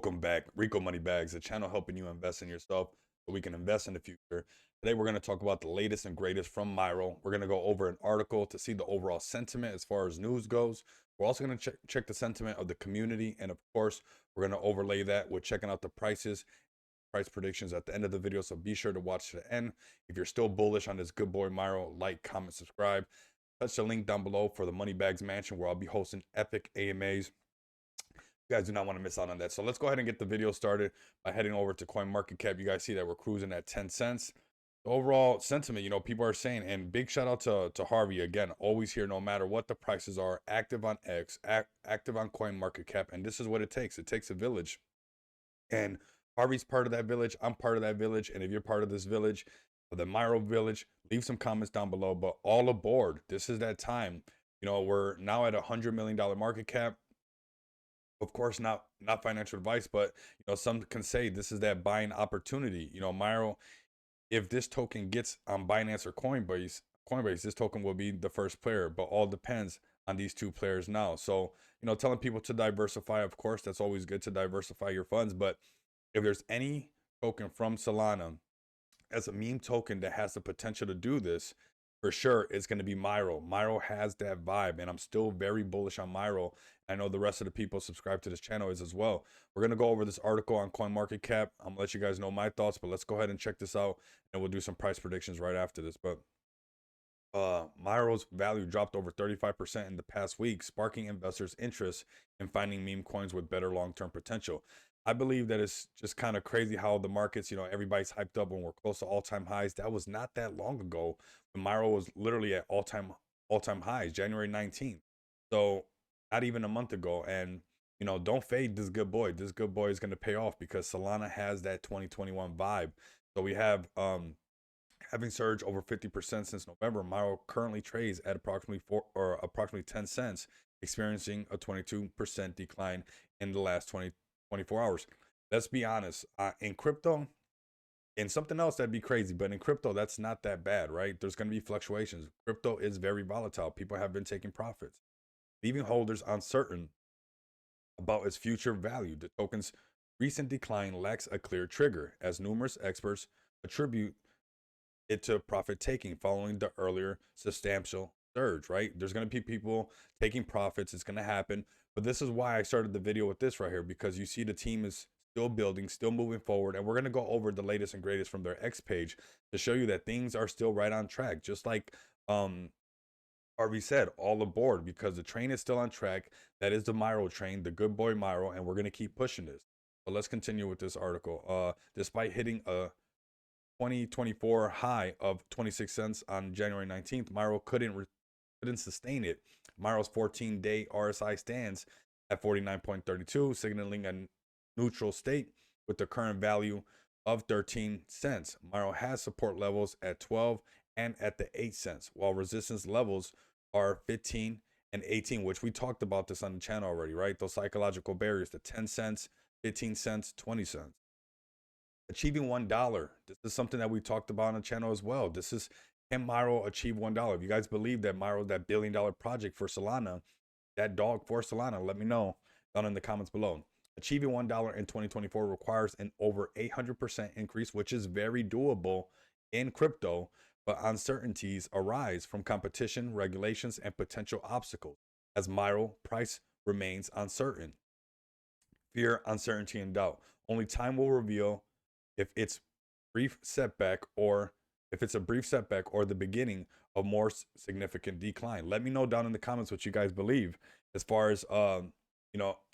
Welcome back, Rico Money Bags, the channel helping you invest in yourself so we can invest in the future. Today, we're going to talk about the latest and greatest from Myro. We're going to go over an article to see the overall sentiment as far as news goes. We're also going to check the sentiment of the community. And of course, we're going to overlay that with checking out the prices, price predictions at the end of the video. So be sure to watch to the end. If you're still bullish on this good boy Myro, like, comment, subscribe. Touch the link down below for the Money Bags Mansion where I'll be hosting epic AMAs. You guys do not want to miss out on that. So let's go ahead and get the video started by heading over to CoinMarketCap. You guys see that we're cruising at 10 cents. The overall sentiment, people are saying, and big shout out to Harvey again, always here no matter what the prices are, active on X, active on CoinMarketCap, and this is what it takes. It takes a village. And Harvey's part of that village. I'm part of that village. And if you're part of this village, the Myro village, leave some comments down below. But all aboard. This is that time. We're now at $100 million market cap. Of course, not financial advice, but some can say this is that buying opportunity. Myro, if this token gets on Binance or Coinbase, this token will be the first player, but all depends on these two players now. So, telling people to diversify, of course, that's always good to diversify your funds. But if there's any token from Solana as a meme token that has the potential to do this, for sure, it's going to be Myro. Myro has that vibe, and I'm still very bullish on Myro. I know the rest of the people subscribed to this channel is as well. We're going to go over this article on CoinMarketCap. I'm going to let you guys know my thoughts, but let's go ahead and check this out, and we'll do some price predictions right after this. But Myro's value dropped over 35% in the past week, sparking investors' interest in finding meme coins with better long-term potential. I believe that it's just kind of crazy how the markets, everybody's hyped up when we're close to all-time highs. That was not that long ago when Myro was literally at all-time highs, January 19th. So not even a month ago. And don't fade this good boy. This good boy is going to pay off because Solana has that 2021 vibe. So we have having surged over 50% since November. Myro currently trades at approximately 10 cents, experiencing a 22% decline in the last 24 hours. Let's be honest, in crypto, and something else that'd be crazy, but in crypto, that's not that bad, right? There's going to be fluctuations. Crypto is very volatile. People have been taking profits, leaving holders uncertain about its future value. The token's recent decline lacks a clear trigger, as numerous experts attribute it to profit taking following the earlier substantial surge, right? There's going to be people taking profits. It's going to happen. But this is why I started the video with this right here, because you see the team is still building, still moving forward. And we're going to go over the latest and greatest from their X page to show you that things are still right on track. Just like Harvey said, all aboard, because the train is still on track. That is the Myro train, the good boy Myro, and we're going to keep pushing this. So let's continue with this article. Despite hitting a 2024 high of 26 cents on January 19th, Myro couldn't sustain it. Myro's 14-day RSI stands at 49.32, signaling a neutral state with the current value of 13 cents. Myro has support levels at 12 and at the 8 cents, while resistance levels are 15 and 18, which we talked about this on the channel already, right? Those psychological barriers, the 10 cents, 15 cents, 20 cents. Achieving $1. This is something that we talked about on the channel as well. This is, can Myro achieve $1? If you guys believe that Myro, that billion-dollar project for Solana, that dog for Solana, let me know down in the comments below. Achieving $1 in 2024 requires an over 800% increase, which is very doable in crypto, but uncertainties arise from competition, regulations, and potential obstacles as Myro price remains uncertain. Fear, uncertainty, and doubt. Only time will reveal if it's brief setback or if it's a brief setback or the beginning of more significant decline. Let me know down in the comments what you guys believe as far as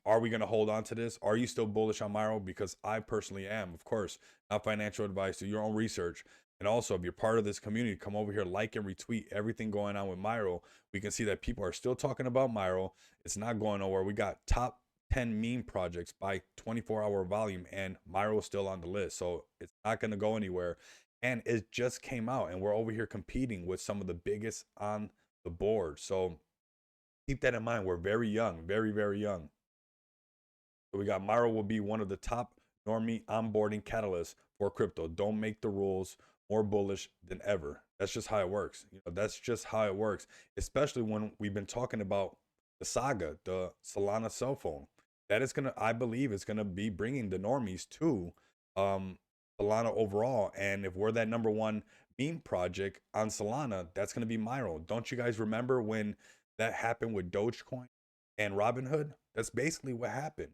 are we going to hold on to this? Are you still bullish on Myro? Because I personally am. Of course, not financial advice. Do your own research. And also, if you're part of this community, come over here, like and retweet everything going on with Myro. We can see that people are still talking about Myro. It's not going nowhere. We got top 10 meme projects by 24-hour volume, and Myro is still on the list, so it's not going to go anywhere. And it just came out, and we're over here competing with some of the biggest on the board. So keep that in mind. We're very young, very, very young. So we got Myro will be one of the top normie onboarding catalysts for crypto. Don't make the rules more bullish than ever. That's just how it works. That's just how it works, especially when we've been talking about the saga, the Solana cell phone. that is gonna, I believe, it's gonna be bringing the normies to um Solana overall. And if we're that number one meme project on Solana, that's gonna be Myro. Don't you guys remember when that happened with Dogecoin and Robinhood? That's basically what happened.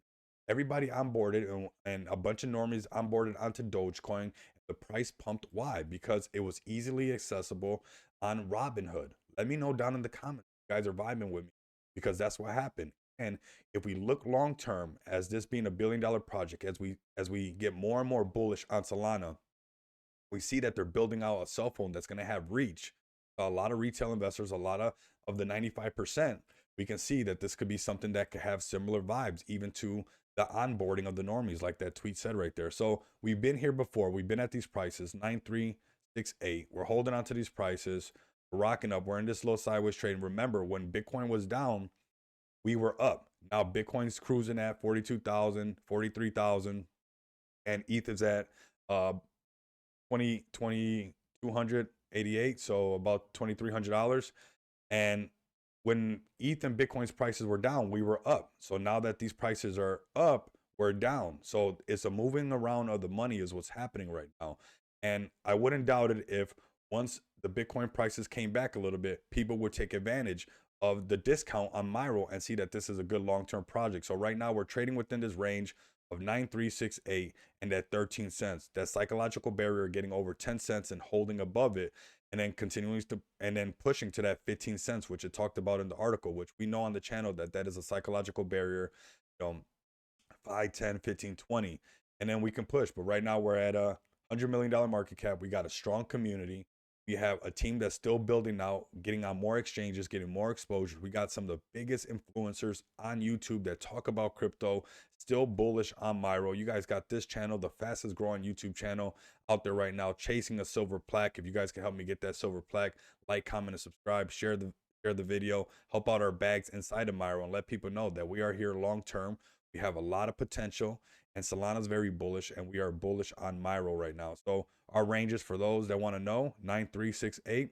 Everybody onboarded, and a bunch of normies onboarded onto Dogecoin. The price pumped. Why? Because it was easily accessible on Robinhood. Let me know down in the comments if you guys are vibing with me, because that's what happened. And if we look long term as this being $1 billion project, as we get more and more bullish on Solana, we see that they're building out a cell phone that's going to have reach. A lot of retail investors, a lot of the 95%, we can see that this could be something that could have similar vibes, even to the onboarding of the normies, like that tweet said right there. So we've been here before. We've been at these prices, 9368. We're holding on to these prices. We're rocking up. We're in this little sideways trade. And remember, when Bitcoin was down, we were up. Now Bitcoin's cruising at 42,000, 43,000, and ETH is at 2,288, so about $2,300. And when ETH and Bitcoin's prices were down, we were up. So now that these prices are up, we're down. So it's a moving around of the money is what's happening right now. And I wouldn't doubt it if once the Bitcoin prices came back a little bit, people would take advantage of the discount on Myro and see that this is a good long-term project. So right now we're trading within this range of 9368 and at 13 cents. That psychological barrier getting over 10 cents and holding above it, and then continuing to, and then pushing to that 15 cents, which it talked about in the article, which we know on the channel that that is a psychological barrier, 5, 10, 15, 20, and then we can push. But right now we're at a $100 million market cap. We got a strong community. We have a team that's still building out, getting on more exchanges, getting more exposure. We got some of the biggest influencers on YouTube that talk about crypto, still bullish on Myro. You guys got this channel, the fastest growing YouTube channel out there right now, chasing a silver plaque. If you guys can help me get that silver plaque, like, comment, and subscribe, share the video, help out our bags inside of Myro, and let people know that we are here long term. We have a lot of potential, and Solana's very bullish, and we are bullish on Myro right now. So our ranges, for those that want to know, 9368,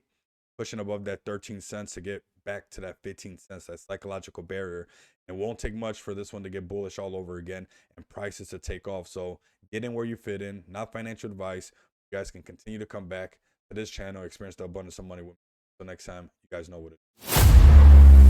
pushing above that 13 cents to get back to that 15 cents, that psychological barrier. It won't take much for this one to get bullish all over again and prices to take off. So get in where you fit in, not financial advice. You guys can continue to come back to this channel, experience the abundance of money with me. Until next time, you guys know what it is.